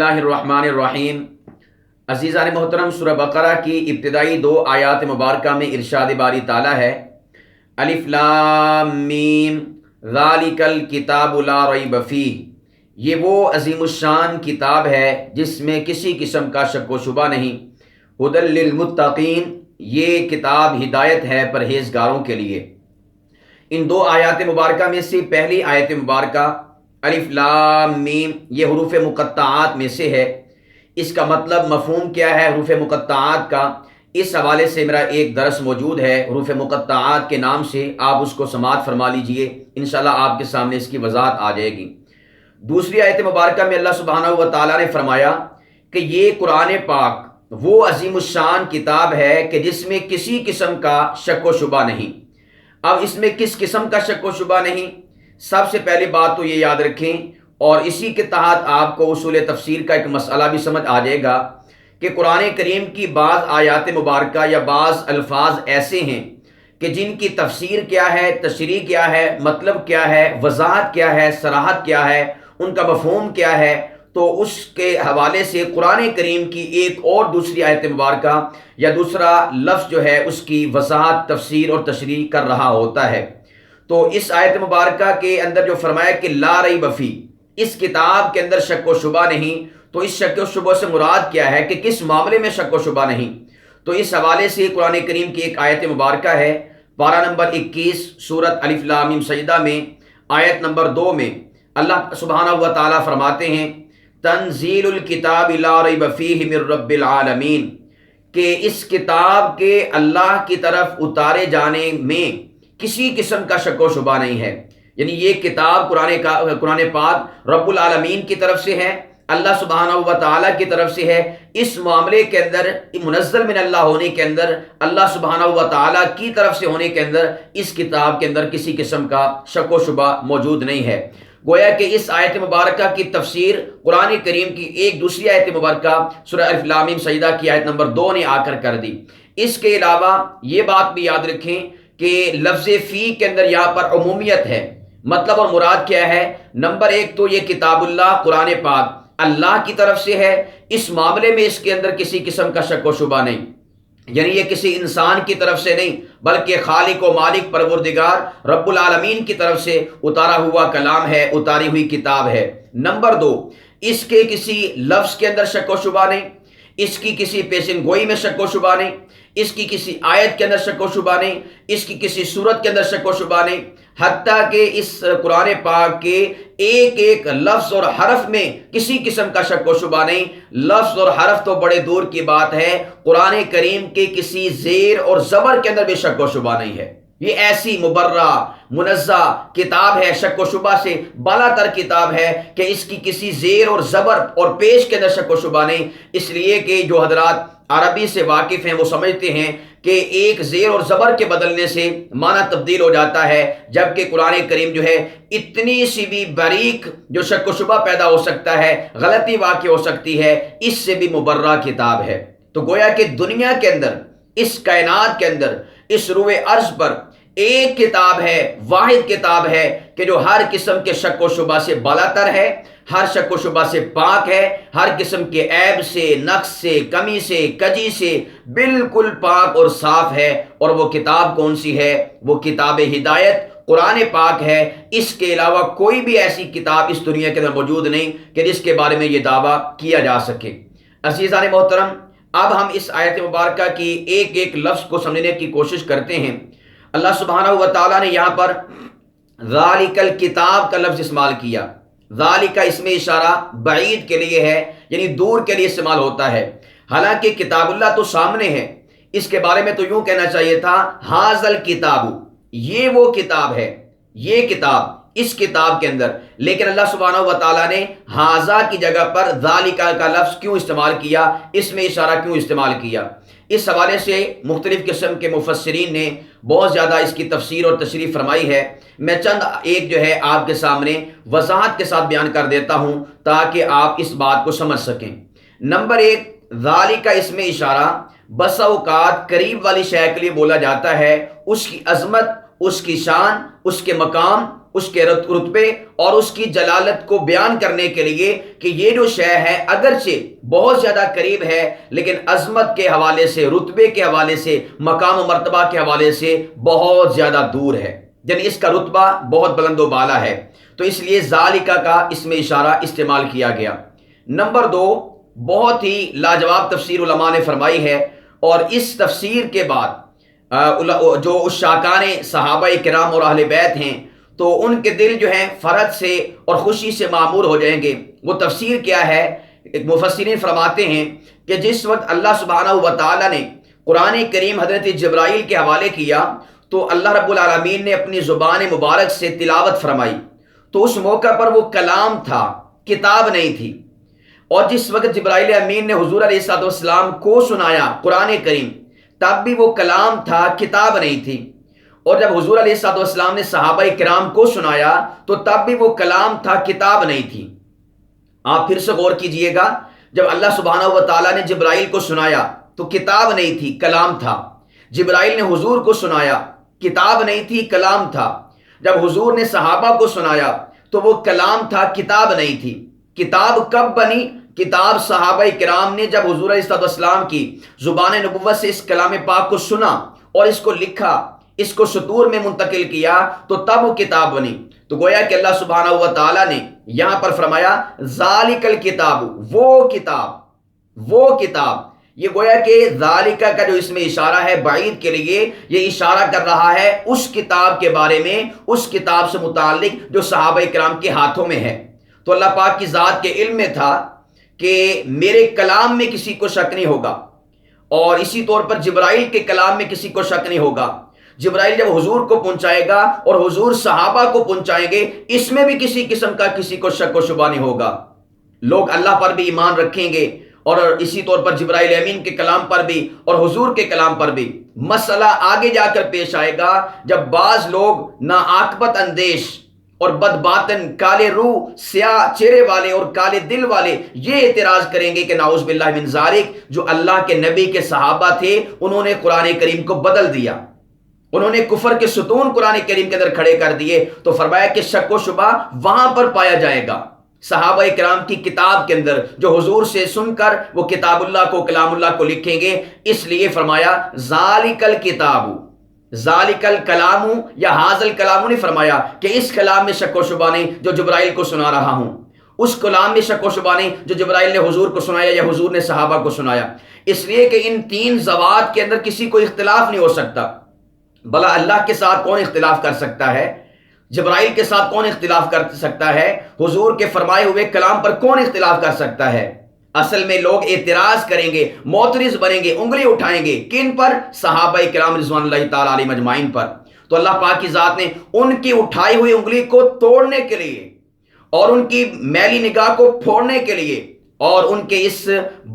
اللہ الرحمن الرحیم۔ عزیزان محترم، سورہ بقرہ کی ابتدائی 2 آیات مبارکہ میں ارشاد باری تعالیٰ ہے الف لام میم ذالک الکتاب لا ریب فیہ، یہ وہ عظیم الشان کتاب ہے جس میں کسی قسم کا شک و شبہ نہیں، ھدی للمتقین، یہ کتاب ہدایت ہے پرہیزگاروں کے لیے۔ ان 2 آیات مبارکہ میں سے پہلی آیت مبارکہ الف لام میم یہ حروف مقطعات میں سے ہے۔ اس کا مطلب مفہوم کیا ہے حروف مقطعات کا، اس حوالے سے میرا ایک درس موجود ہے حروف مقطعات کے نام سے، آپ اس کو سماعت فرما لیجئے، انشاءاللہ آپ کے سامنے اس کی وضاحت آ جائے گی۔ دوسری آیت مبارکہ میں اللہ سبحانہ و تعالیٰ نے فرمایا کہ یہ قرآن پاک وہ عظیم الشان کتاب ہے کہ جس میں کسی قسم کا شک و شبہ نہیں۔ اب اس میں کس قسم کا شک و شبہ نہیں؟ سب سے پہلی بات تو یہ یاد رکھیں، اور اسی کے تحت آپ کو اصول تفسیر کا ایک مسئلہ بھی سمجھ آ جائے گا کہ قرآن کریم کی بعض آیات مبارکہ یا بعض الفاظ ایسے ہیں کہ جن کی تفسیر کیا ہے، تشریح کیا ہے، مطلب کیا ہے، وضاحت کیا ہے، صراحت کیا ہے، ان کا مفہوم کیا ہے، تو اس کے حوالے سے قرآن کریم کی ایک اور دوسری آیت مبارکہ یا دوسرا لفظ جو ہے اس کی وضاحت، تفسیر اور تشریح کر رہا ہوتا ہے۔ تو اس آیت مبارکہ کے اندر جو فرمایا کہ لا ریب فیہ، اس کتاب کے اندر شک و شبہ نہیں، تو اس شک و شبہ سے مراد کیا ہے کہ کس معاملے میں شک و شبہ نہیں؟ تو اس حوالے سے قرآن کریم کی ایک آیت مبارکہ ہے، پارہ نمبر 21 سورۃ الف لام میم سجدہ میں آیت نمبر 2 میں اللہ سبحانہ و تعالیٰ فرماتے ہیں تنزیل الکتاب لا ریب فیہ من رب العالمین، کہ اس کتاب کے اللہ کی طرف اتارے جانے میں کسی قسم کا شک و شبہ نہیں ہے۔ یعنی یہ کتاب قرآن پاک رب العالمین کی طرف سے ہے، اللہ سبحانہ و تعالیٰ کی طرف سے ہے۔ اس معاملے کے اندر منزل من اللہ ہونے کے اندر، اللہ سبحانہ و تعالیٰ کی طرف سے ہونے کے اندر، اس کتاب کے اندر کسی قسم کا شک و شبہ موجود نہیں ہے۔ گویا کہ اس آیت مبارکہ کی تفسیر قرآن کریم کی ایک دوسری آیت مبارکہ سورہ الف لام میم سجدہ کی آیت نمبر 2 نے آ کر دی۔ اس کے علاوہ یہ بات بھی یاد رکھیں کہ لفظ فی کے اندر یہاں پر عمومیت ہے۔ مطلب اور مراد کیا ہے؟ نمبر 1 تو یہ کتاب اللہ قرآن پاک اللہ کی طرف سے ہے، اس معاملے میں اس کے اندر کسی قسم کا شک و شبہ نہیں، یعنی یہ کسی انسان کی طرف سے نہیں بلکہ خالق و مالک پروردگار رب العالمین کی طرف سے اتارا ہوا کلام ہے، اتاری ہوئی کتاب ہے۔ نمبر 2، اس کے کسی لفظ کے اندر شک و شبہ نہیں، اس کی کسی پیشن گوئی میں شک و شبہ نہیں، اس کی کسی آیت کے اندر شک و شبہ نہیں، اس کی کسی صورت کے اندر شک و شبہ نہیں، حتیٰ کہ اس قرآن پاک کے ایک ایک لفظ اور حرف میں کسی قسم کا شک و شبہ نہیں۔ لفظ اور حرف تو بڑے دور کی بات ہے، قرآن کریم کے کسی زیر اور زبر کے اندر بھی شک و شبہ نہیں ہے۔ یہ ایسی مبرہ منزہ کتاب ہے، شک و شبہ سے بالا تر کتاب ہے کہ اس کی کسی زیر اور زبر اور پیش کے اندر شک و شبہ نہیں۔ اس لیے کہ جو حضرات عربی سے واقف ہیں وہ سمجھتے ہیں کہ ایک زیر اور زبر کے بدلنے سے معنی تبدیل ہو جاتا ہے، جبکہ قرآن کریم جو ہے اتنی سی بھی باریک جو شک و شبہ پیدا ہو سکتا ہے، غلطی واقع ہو سکتی ہے، اس سے بھی مبرہ کتاب ہے۔ تو گویا کہ دنیا کے اندر، اس کائنات کے اندر، اس روئے ارض پر ایک کتاب ہے، واحد کتاب ہے کہ جو ہر قسم کے شک و شبہ سے بالا تر ہے، ہر شک و شبہ سے پاک ہے، ہر قسم کے عیب سے، نقص سے، کمی سے، کجی سے بالکل پاک اور صاف ہے۔ اور وہ کتاب کون سی ہے؟ وہ کتاب ہدایت قرآن پاک ہے۔ اس کے علاوہ کوئی بھی ایسی کتاب اس دنیا کے اندر موجود نہیں کہ جس کے بارے میں یہ دعویٰ کیا جا سکے۔ عزیزان محترم، اب ہم اس آیت مبارکہ کی ایک ایک لفظ کو سمجھنے کی کوشش کرتے ہیں۔ اللہ سبحانہ و تعالیٰ نے یہاں پر ذالک الکتاب کا لفظ استعمال کیا۔ ذالک اس میں اشارہ بعید کے لیے ہے، یعنی دور کے لیے استعمال ہوتا ہے، حالانکہ کتاب اللہ تو سامنے ہے۔ اس کے بارے میں تو یوں کہنا چاہیے تھا ھذا الکتاب، یہ وہ کتاب ہے، یہ کتاب اس کتاب کے اندر، لیکن اللہ سبحانہ و تعالیٰ نے ھذا کی جگہ پر ذالک کا لفظ کیوں استعمال کیا، اس میں اشارہ کیوں استعمال کیا؟ اس حوالے سے مختلف قسم کے مفسرین نے بہت زیادہ اس کی تفسیر اور تشریح فرمائی ہے۔ میں چند ایک جو ہے آپ کے سامنے وضاحت کے ساتھ بیان کر دیتا ہوں تاکہ آپ اس بات کو سمجھ سکیں۔ نمبر 1، ذالک کا اس میں اشارہ بسا اوقات قریب والی شے کے لیے بولا جاتا ہے، اس کی عظمت، اس کی شان، اس کے مقام اس کے رتبے اور اس کی جلالت کو بیان کرنے کے لیے کہ یہ جو شے ہے اگرچہ بہت زیادہ قریب ہے لیکن عظمت کے حوالے سے، رتبے کے حوالے سے، مقام و مرتبہ کے حوالے سے بہت زیادہ دور ہے، یعنی اس کا رتبہ بہت بلند و بالا ہے، تو اس لیے ذالکہ کا اس میں اشارہ استعمال کیا گیا۔ نمبر 2، بہت ہی لاجواب تفسیر علماء نے فرمائی ہے، اور اس تفسیر کے بعد جو شاکان صحابہ کرام اور اہل بیت ہیں تو ان کے دل جو ہیں فرحت سے اور خوشی سے معمور ہو جائیں گے۔ وہ تفسیر کیا ہے؟ مفسرین فرماتے ہیں کہ جس وقت اللہ سبحانہ و تعالیٰ نے قرآن کریم حضرت جبرائیل کے حوالے کیا تو اللہ رب العالمین نے اپنی زبان مبارک سے تلاوت فرمائی، تو اس موقع پر وہ کلام تھا، کتاب نہیں تھی۔ اور جس وقت جبرائیل امین نے حضور علیہ السلام کو سنایا قرآن کریم، تب بھی وہ کلام تھا، کتاب نہیں تھی۔ اور جب حضور علیہ السلام نے صحابہ کرام کو سنایا تو تب بھی وہ کلام تھا، کتاب نہیں تھی۔ آپ پھر سے غور کیجئے گا، جب اللہ سبحانہ و تعالیٰ نے جبرائیل کو سنایا تو کتاب نہیں تھی، کلام تھا۔ جبرائیل نے حضور کو سنایا، کتاب نہیں تھی، کلام تھا۔ جب حضور نے صحابہ کو سنایا تو وہ کلام تھا، کتاب نہیں تھی۔ کتاب کب بنی؟ کتاب صحابہ کرام نے جب حضور علیہ السلام کی زبان نبوت سے اس کلام پاک کو سنا اور اس کو لکھا، اس کو سطور میں منتقل کیا تو تب وہ کتاب بنی۔ تو گویا کہ اللہ سبحانہ و تعالیٰ نے یہاں پر فرمایا ذالک الکتاب، وہ کتاب، یہ گویا کہ ذالکہ کا جو اس میں اشارہ ہے بعید کے لیے، یہ اشارہ کر رہا ہے اس کتاب کے بارے میں، اس کتاب سے متعلق جو صحابہ کرام کے ہاتھوں میں ہے۔ تو اللہ پاک کی ذات کے علم میں تھا کہ میرے کلام میں کسی کو شک نہیں ہوگا، اور اسی طور پر جبرائیل کے کلام میں کسی کو شک نہیں ہوگا۔ جبرائیل جب حضور کو پہنچائے گا اور حضور صحابہ کو پہنچائیں گے، اس میں بھی کسی قسم کا کسی کو شک و شبہ نہیں ہوگا۔ لوگ اللہ پر بھی ایمان رکھیں گے اور اسی طور پر جبرائیل امین کے کلام پر بھی اور حضور کے کلام پر بھی۔ مسئلہ آگے جا کر پیش آئے گا جب بعض لوگ ناعاقبت اندیش اور بد باطن، کالے روح، سیاہ چہرے والے اور کالے دل والے یہ اعتراض کریں گے کہ نعوذ باللہ من ذالک، جو اللہ کے نبی کے صحابہ تھے انہوں نے قرآن کریم کو بدل دیا، انہوں نے کفر کے ستون قرآن کریم کے اندر کھڑے کر دیے۔ تو فرمایا کہ شک و شبہ وہاں پر پایا جائے گا، صحابہ کرام کی کتاب کے اندر جو حضور سے سن کر وہ کتاب اللہ کو، کلام اللہ کو لکھیں گے۔ اس لیے فرمایا ذالک الکتاب، ذالک الکلام، یا ھذا الکلام نہیں فرمایا کہ اس کلام میں شک و شبہ نہیں جو جبرائیل کو سنا رہا ہوں، اس کلام میں شک و شبہ نہیں جو جبرائیل نے حضور کو سنایا یا حضور نے صحابہ کو سنایا، اس لیے کہ ان تین ذوات کے اندر کسی کو اختلاف نہیں ہو سکتا۔ بھلا اللہ کے ساتھ کون اختلاف کر سکتا ہے؟ جبرائیل کے ساتھ کون اختلاف کر سکتا ہے؟ حضور کے فرمائے ہوئے کلام پر کون اختلاف کر سکتا ہے؟ اصل میں لوگ اعتراض کریں گے، معترض بنیں گے، انگلی اٹھائیں گے، کن پر؟ صحابہ کرام رضوان اللہ تعالیٰ علیہم اجمعین پر۔ تو اللہ پاک کی ذات نے ان کی اٹھائی ہوئی انگلی کو توڑنے کے لیے اور ان کی میلی نگاہ کو پھوڑنے کے لیے اور ان کے اس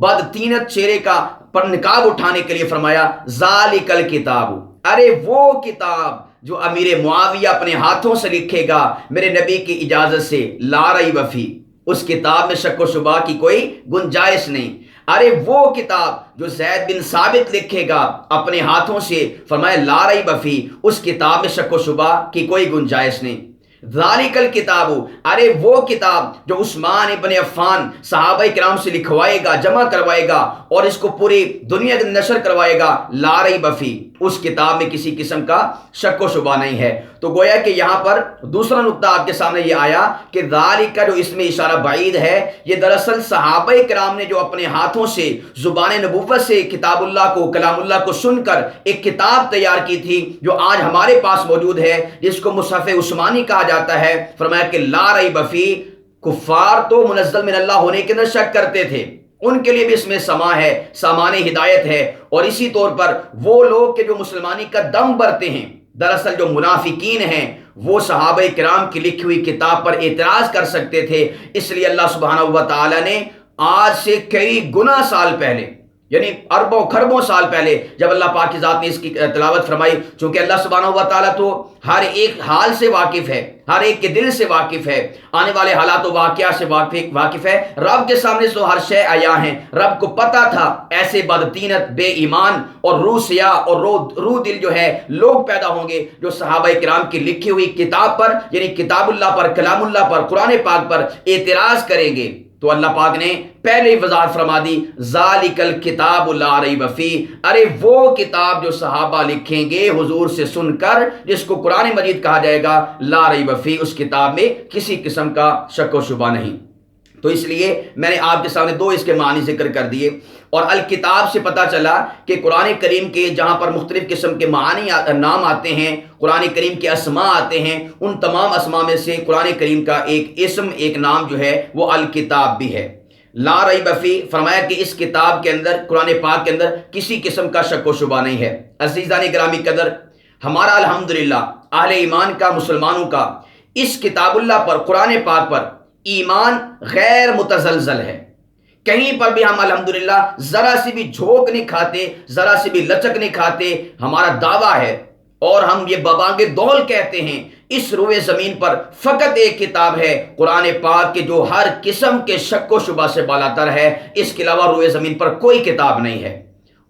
بدتینت چہرے کا پر نقاب اٹھانے کے لیے فرمایا ذالک الکتاب، ارے وہ کتاب جو امیر معاویہ اپنے ہاتھوں سے لکھے گا میرے نبی کی اجازت سے، لا ریب فیہ، اس کتاب میں شک و شبہ کی کوئی گنجائش نہیں۔ ارے وہ کتاب جو زید بن ثابت لکھے گا اپنے ہاتھوں سے، فرمایا لا ریب فیہ، اس کتاب میں شک و شبہ کی کوئی گنجائش نہیں۔ ذالک الکتاب، ارے وہ کتاب جو عثمان ابن عفان صحابہ کرام سے لکھوائے گا، جمع کروائے گا اور اس کو پوری دنیا کے نشر کروائے گا، لا ریب فیہ، اس کتاب میں کسی قسم کا شک و شبہ نہیں ہے۔ تو گویا کہ یہاں پر دوسرا نقطہ آپ کے سامنے یہ آیا کہ ذالک کا جو اس میں اشارہ بعید ہے، یہ دراصل صحابہ کرام نے جو اپنے ہاتھوں سے زبان نبوت سے کتاب اللہ کو، کلام اللہ کو سن کر ایک کتاب تیار کی تھی جو آج ہمارے پاس موجود ہے، جس کو مصحف عثمانی کہا جاتا ہے۔ فرمایا کہ لا ریب فیہ، کفار تو منزل من اللہ ہونے کے اندر شک کرتے تھے، ان کے لیے بھی اس میں سما ہے، سامان ہدایت ہے۔ اور اسی طور پر وہ لوگ کہ جو مسلمانی کا دم بھرتے ہیں، دراصل جو منافقین ہیں، وہ صحابہ کرام کی لکھی ہوئی کتاب پر اعتراض کر سکتے تھے۔ اس لیے اللہ سبحانہ و تعالی نے آج سے کئی گنا سال پہلے یعنی اربوں خربوں سال پہلے جب اللہ پاک کی ذات نے اس کی تلاوت فرمائی، چونکہ اللہ سبحانہ و تعالیٰ تو ہر ایک حال سے واقف ہے، ہر ایک کے دل سے واقف ہے، آنے والے حالات و واقعات سے واقف ہے، رب کے سامنے تو ہر شے عیاں ہیں۔ رب کو پتہ تھا ایسے بدتینت، بے ایمان اور روح سیاہ اور روح دل جو ہے لوگ پیدا ہوں گے جو صحابہ کرام کی لکھی ہوئی کتاب پر، یعنی کتاب اللہ پر، کلام اللہ پر، قرآن پاک پر اعتراض کریں گے۔ تو اللہ پاک نے پہلے ہی وضاحت فرما دی، ذالک الکتاب لا ریب فیہ، ارے وہ کتاب جو صحابہ لکھیں گے حضور سے سن کر، جس کو قرآن مجید کہا جائے گا، لا ریب فیہ، اس کتاب میں کسی قسم کا شک و شبہ نہیں۔ تو اس لیے میں نے آپ کے سامنے دو اس کے معنی ذکر کر دیے، اور الکتاب سے پتہ چلا کہ قرآن کریم کے جہاں پر مختلف قسم کے معنی نام آتے ہیں، قرآن کریم کے اسماء آتے ہیں، ان تمام اسماء میں سے قرآن کریم کا ایک اسم، ایک نام جو ہے وہ الکتاب بھی ہے۔ لا ریب فیہ، فرمایا کہ اس کتاب کے اندر، قرآن پاک کے اندر کسی قسم کا شک و شبہ نہیں ہے۔ عزیزان گرامی قدر، ہمارا الحمدللہ اہل ایمان کا، مسلمانوں کا اس کتاب اللہ پر، قرآن پاک پر ایمان غیر متزلزل ہے۔ کہیں پر بھی ہم الحمدللہ ذرا سی بھی جھونک نہیں کھاتے، ذرا سی بھی لچک نہیں کھاتے، ہمارا دعویٰ ہے اور ہم یہ ببانگ دول کہتے ہیں، اس روئے زمین پر فقط ایک کتاب ہے قرآن پاک کے جو ہر قسم کے شک و شبہ سے بالاتر ہے، اس کے علاوہ روئے زمین پر کوئی کتاب نہیں ہے۔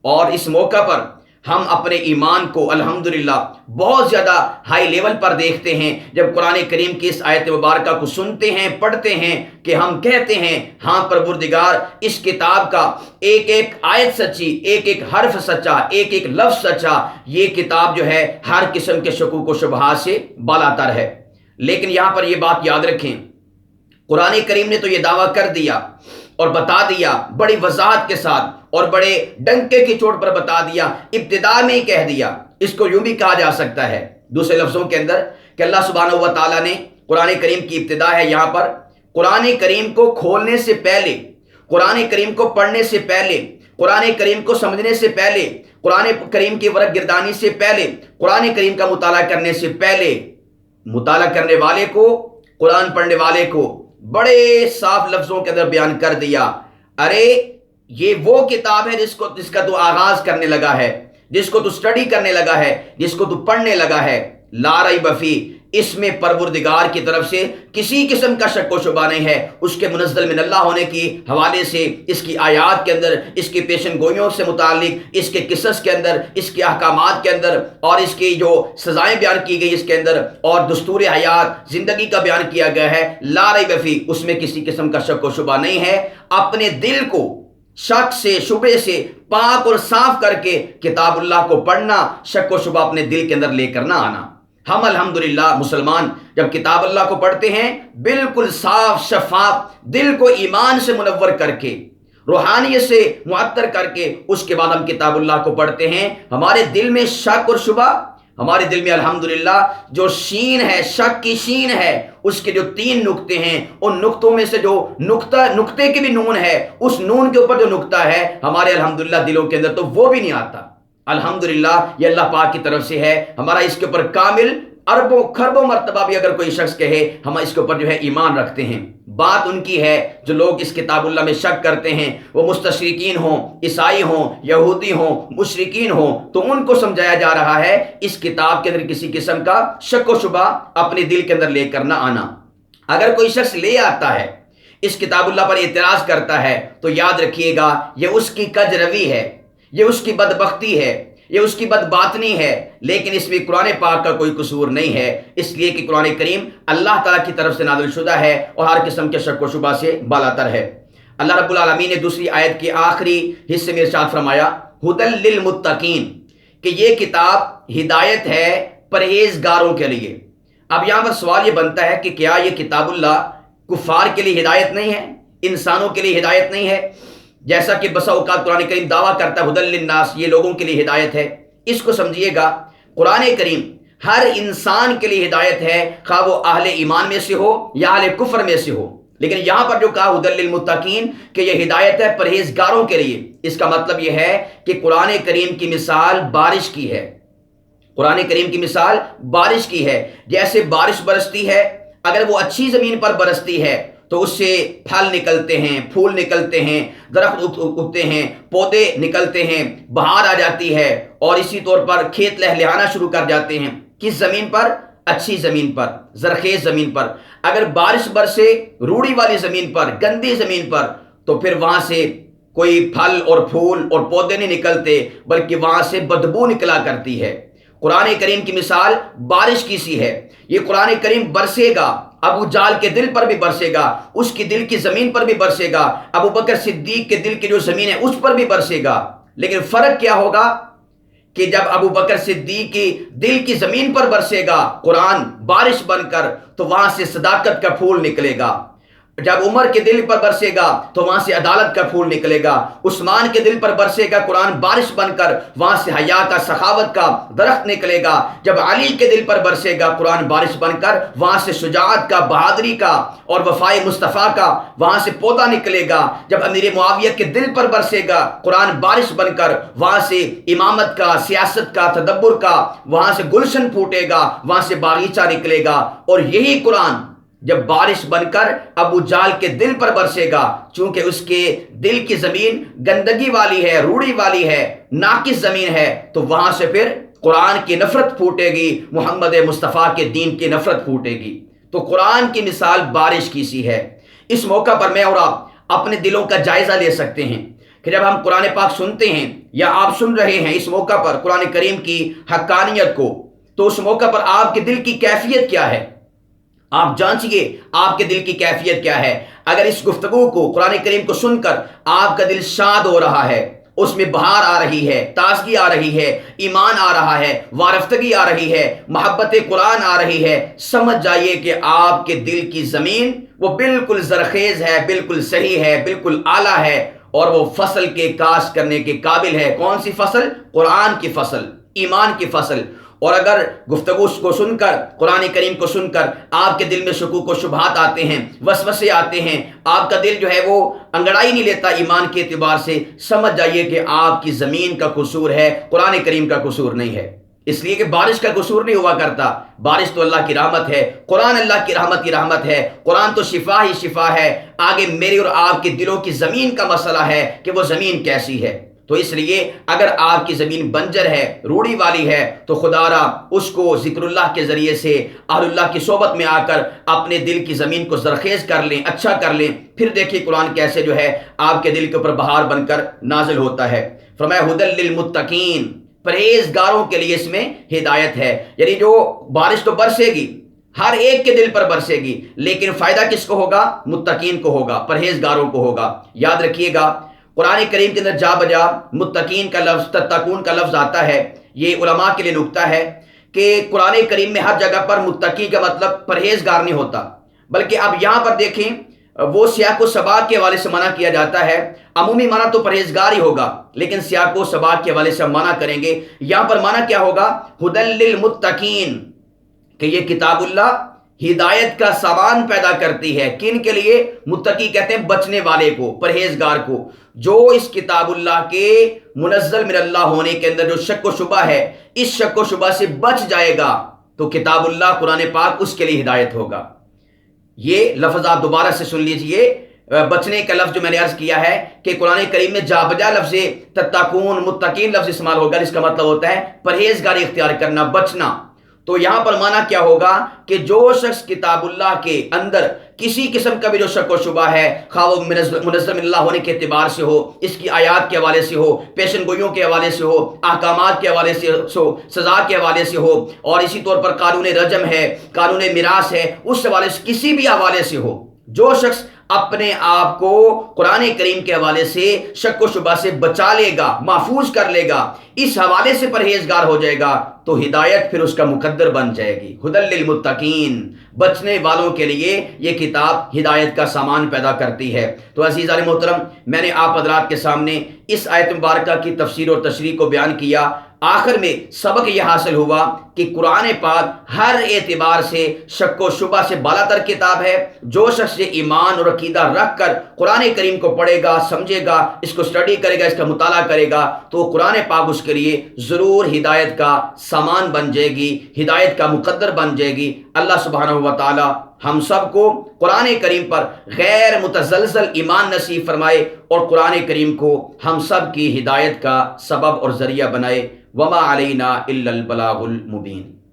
اور اس موقع پر ہم اپنے ایمان کو الحمدللہ بہت زیادہ ہائی لیول پر دیکھتے ہیں جب قرآن کریم کی اس آیت مبارکہ کو سنتے ہیں، پڑھتے ہیں، کہ ہم کہتے ہیں ہاں پروردگار، اس کتاب کا ایک ایک آیت سچی، ایک ایک حرف سچا، ایک ایک لفظ سچا، یہ کتاب جو ہے ہر قسم کے شکوک و شبہات سے بالاتر ہے۔ لیکن یہاں پر یہ بات یاد رکھیں، قرآن کریم نے تو یہ دعویٰ کر دیا اور بتا دیا بڑی وضاحت کے ساتھ اور بڑے ڈنکے کی چوٹ پر بتا دیا، ابتدا میں ہی کہہ دیا۔ اس کو یوں بھی کہا جا سکتا ہے دوسرے لفظوں کے اندر کہ اللہ سبحانہ و تعالیٰ نے قرآن کریم کی ابتدا ہے یہاں پر، قرآن کریم کو کھولنے سے پہلے، قرآن کریم کو پڑھنے سے پہلے، قرآن کریم کو سمجھنے سے پہلے، قرآن کریم کی ورق گردانی سے پہلے، قرآن کریم کا مطالعہ کرنے سے پہلے، مطالعہ کرنے والے کو، قرآن پڑھنے والے کو بڑے صاف لفظوں کے اندر بیان کر دیا، ارے یہ وہ کتاب ہے جس کا تو آغاز کرنے لگا ہے، جس کو تو سٹڈی کرنے لگا ہے، جس کو تو پڑھنے لگا ہے، لا ریب فیہ، اس میں پروردگار کی طرف سے کسی قسم کا شک و شبہ نہیں ہے، اس کے منزل من اللہ ہونے کی حوالے سے، اس کی آیات کے اندر، اس کی پیشن گوئیوں سے متعلق، اس کے قصص کے اندر، اس کے احکامات کے اندر، اور اس کی جو سزائیں بیان کی گئی اس کے اندر، اور دستور حیات زندگی کا بیان کیا گیا ہے، لا ریب فیہ، اس میں کسی قسم کا شک و شبہ نہیں ہے۔ اپنے دل کو شک سے، شبہ سے پاک اور صاف کر کے کتاب اللہ کو پڑھنا، شک و شبہ اپنے دل کے اندر لے کر نہ آنا۔ ہم الحمدللہ مسلمان جب کتاب اللہ کو پڑھتے ہیں بالکل صاف شفاف دل کو ایمان سے منور کر کے، روحانیت سے معطر کر کے، اس کے بعد ہم کتاب اللہ کو پڑھتے ہیں، ہمارے دل میں شک اور شبہ، ہمارے دل میں الحمدللہ جو شین ہے، شک کی شین ہے، اس کے جو 3 نقطے ہیں، ان نقطوں میں سے جو نقطے کی بھی نون ہے، اس نون کے اوپر جو نقطہ ہے ہمارے الحمدللہ دلوں کے اندر، تو وہ بھی نہیں آتا۔ الحمدللہ یہ اللہ پاک کی طرف سے ہے، ہمارا اس کے اوپر کامل اربوں خربوں مرتبہ بھی اگر کوئی شخص کہے ہم اس کے اوپر جو ہے ایمان رکھتے ہیں۔ بات ان کی ہے جو لوگ اس کتاب اللہ میں شک کرتے ہیں، وہ مستشرقین ہوں، عیسائی ہوں، یہودی ہوں، مشرکین ہوں، تو ان کو سمجھایا جا رہا ہے اس کتاب کے اندر کسی قسم کا شک و شبہ اپنے دل کے اندر لے کر نہ آنا۔ اگر کوئی شخص لے آتا ہے، اس کتاب اللہ پر اعتراض کرتا ہے، تو یاد رکھیے گا یہ اس کی کج روی ہے، یہ اس کی بدبختی ہے، یہ اس کی بدباطنی ہے، لیکن اس میں قرآن پاک کا کوئی قصور نہیں ہے، اس لیے کہ قرآن کریم اللہ تعالیٰ کی طرف سے نازل شدہ ہے اور ہر قسم کے شک و شبہ سے بالاتر ہے۔ اللہ رب العالمین نے دوسری آیت کے آخری حصے میں ارشاد فرمایا ھدی للمتقین، کہ یہ کتاب ہدایت ہے پرہیزگاروں کے لیے۔ اب یہاں پر سوال یہ بنتا ہے کہ کیا یہ کتاب اللہ کفار کے لیے ہدایت نہیں ہے، انسانوں کے لیے ہدایت نہیں ہے؟ جیسا کہ بسا اوقات قرآن کریم دعویٰ کرتا ہے ھدی للناس، یہ لوگوں کے لیے ہدایت ہے۔ اس کو سمجھیے گا، قرآن کریم ہر انسان کے لیے ہدایت ہے، خواہ وہ اہل ایمان میں سے ہو یا اہل کفر میں سے ہو، لیکن یہاں پر جو کہا ھدی للمتقین کہ یہ ہدایت ہے پرہیزگاروں کے لیے، اس کا مطلب یہ ہے کہ قرآن کریم کی مثال بارش کی ہے۔ قرآن کریم کی مثال بارش کی ہے، جیسے بارش برستی ہے، اگر وہ اچھی زمین پر برستی ہے تو اس سے پھل نکلتے ہیں، پھول نکلتے ہیں، درخت اگتے ہیں، پودے نکلتے ہیں، بہار آ جاتی ہے، اور اسی طور پر کھیت لہلہانا شروع کر جاتے ہیں۔ کس زمین پر؟ اچھی زمین پر، زرخیز زمین پر۔ اگر بارش برسے روڑی والی زمین پر، گندی زمین پر، تو پھر وہاں سے کوئی پھل اور پھول اور پودے نہیں نکلتے، بلکہ وہاں سے بدبو نکلا کرتی ہے۔ قرآن کریم کی مثال بارش کی سی ہے۔ یہ قرآن کریم برسے گا، ابو جال کے دل پر بھی برسے گا، اس کی دل کی زمین پر بھی برسے گا، ابو بکر صدیق کے دل کی جو زمین ہے اس پر بھی برسے گا۔ لیکن فرق کیا ہوگا کہ جب ابو بکر صدیق کی دل کی زمین پر برسے گا قرآن بارش بن کر، تو وہاں سے صداقت کا پھول نکلے گا۔ جب عمر کے دل پر برسے گا تو وہاں سے عدالت کا پھول نکلے گا۔ عثمان کے دل پر برسے گا قرآن بارش بن کر، وہاں سے حیا کا، سخاوت کا درخت نکلے گا۔ جب علی کے دل پر برسے گا قرآن بارش بن کر، وہاں سے شجاعت کا، بہادری کا اور وفائے مصطفیٰ کا وہاں سے پودا نکلے گا۔ جب امیر معاویہ کے دل پر برسے گا قرآن بارش بن کر، وہاں سے امامت کا، سیاست کا، تدبر کا وہاں سے گلشن پھوٹے گا، وہاں سے باغیچہ نکلے گا۔ اور یہی قرآن جب بارش بن کر ابو جال کے دل پر برسے گا، چونکہ اس کے دل کی زمین گندگی والی ہے، روڑی والی ہے، ناقص زمین ہے، تو وہاں سے پھر قرآن کی نفرت پھوٹے گی، محمد مصطفیٰ کے دین کی نفرت پھوٹے گی۔ تو قرآن کی مثال بارش کی سی ہے۔ اس موقع پر میں اور آپ اپنے دلوں کا جائزہ لے سکتے ہیں کہ جب ہم قرآن پاک سنتے ہیں یا آپ سن رہے ہیں اس موقع پر قرآن کریم کی حقانیت کو، تو اس موقع پر آپ کے دل کی کیفیت کیا ہے؟ آپ جانچیے آپ کے دل کی کیفیت کیا ہے۔ اگر اس گفتگو کو، قرآن کریم کو سن کر آپ کا دل شاد ہو رہا ہے، اس میں بہار آ رہی ہے، تازگی آ رہی ہے، ایمان آ رہا ہے، وارفتگی آ رہی ہے، محبت قرآن آ رہی ہے، سمجھ جائیے کہ آپ کے دل کی زمین وہ بالکل زرخیز ہے، بالکل صحیح ہے، بالکل اعلیٰ ہے، اور وہ فصل کے کاشت کرنے کے قابل ہے۔ کون سی فصل؟ قرآن کی فصل، ایمان کی فصل۔ اور اگر گفتگو کو سن کر، قرآن کریم کو سن کر آپ کے دل میں شکوک و شبہات آتے ہیں، وسوسے آتے ہیں، آپ کا دل جو ہے وہ انگڑائی نہیں لیتا ایمان کے اعتبار سے، سمجھ جائیے کہ آپ کی زمین کا قصور ہے، قرآن کریم کا قصور نہیں ہے۔ اس لیے کہ بارش کا قصور نہیں ہوا کرتا، بارش تو اللہ کی رحمت ہے، قرآن اللہ کی رحمت کی رحمت ہے، قرآن تو شفا ہی شفا ہے۔ آگے میری اور آپ کے دلوں کی زمین کا مسئلہ ہے کہ وہ زمین کیسی ہے۔ تو اس لیے اگر آپ کی زمین بنجر ہے، روڑی والی ہے، تو خدا را اس کو ذکر اللہ کے ذریعے سے اہل اللہ کی صحبت میں آ کر اپنے دل کی زمین کو زرخیز کر لیں، اچھا کر لیں، پھر دیکھیے قرآن کیسے جو ہے آپ کے دل کے اوپر بہار بن کر نازل ہوتا ہے۔ فرمایا ھدی للمتقین، پرہیزگاروں کے لیے اس میں ہدایت ہے۔ یعنی جو بارش تو برسے گی، ہر ایک کے دل پر برسے گی، لیکن فائدہ کس کو ہوگا؟ متقین کو ہوگا، پرہیزگاروں کو ہوگا۔ یاد رکھیے گا قرآن کریم کے اندر جا بجا متقین کا لفظ، تتقون کا لفظ آتا ہے۔ یہ علماء کے لیے نکتہ ہے کہ قرآن کریم میں ہر جگہ پر متقی کا مطلب پرہیزگار نہیں ہوتا، بلکہ اب یہاں پر دیکھیں وہ سیاق و سباق کے حوالے سے منع کیا جاتا ہے۔ عمومی معنی تو پرہیزگار ہی ہوگا، لیکن سیاق و سباق کے حوالے سے ہم منع کریں گے۔ یہاں پر معنی کیا ہوگا؟ ھدی للمتقین، کہ یہ کتاب اللہ ہدایت کا سامان پیدا کرتی ہے۔ کن کے لیے؟ متقی کہتے ہیں بچنے والے کو، پرہیزگار کو۔ جو اس کتاب اللہ کے منزل من اللہ ہونے کے اندر جو شک و شبہ ہے، اس شک و شبہ سے بچ جائے گا تو کتاب اللہ قرآن پاک اس کے لیے ہدایت ہوگا۔ یہ لفظ آپ دوبارہ سے سن لیجئے۔ بچنے کا لفظ جو میں نے عرض کیا ہے کہ قرآن کریم میں جا بجا لفظ تتقون، متقین لفظ استعمال ہوگا، جس کا مطلب ہوتا ہے پرہیزگاری اختیار کرنا، بچنا۔ تو یہاں پر معنی کیا ہوگا کہ جو شخص کتاب اللہ کے اندر کسی قسم کا بھی جو شک و شبہ ہے، خواہ وہ منظم اللہ ہونے کے اعتبار سے ہو، اس کی آیات کے حوالے سے ہو، پیشن گوئیوں کے حوالے سے ہو، احکامات کے حوالے سے ہو، سزا کے حوالے سے ہو، اور اسی طور پر قانون رجم ہے، قانون میراث ہے، اس حوالے سے کسی بھی حوالے سے ہو، جو شخص اپنے آپ کو قرآن کریم کے حوالے سے شک و شبہ سے بچا لے گا، محفوظ کر لے گا، اس حوالے سے پرہیزگار ہو جائے گا، تو ہدایت پھر اس کا مقدر بن جائے گی۔ ھدی للمتقین، بچنے والوں کے لیے یہ کتاب ہدایت کا سامان پیدا کرتی ہے۔ تو عزیزان محترم، میں نے آپ حضرات کے سامنے اس آیت مبارکہ کی تفسیر اور تشریح کو بیان کیا۔ آخر میں سبق یہ حاصل ہوا کہ قرآن پاک ہر اعتبار سے شک و شبہ سے بالا تر کتاب ہے۔ جو شخص یہ ایمان اور عقیدہ رکھ کر قرآن کریم کو پڑھے گا، سمجھے گا، اس کو اسٹڈی کرے گا، اس کا مطالعہ کرے گا، تو قرآن پاک اس کے لیے ضرور ہدایت کا سامان بن جائے گی، ہدایت کا مقدر بن جائے گی۔ اللہ سبحانہ و تعالی ہم سب کو قرآن کریم پر غیر متزلزل ایمان نصیب فرمائے اور قرآن کریم کو ہم سب کی ہدایت کا سبب اور ذریعہ بنائے۔ وما علینا الا البلاغ المبین۔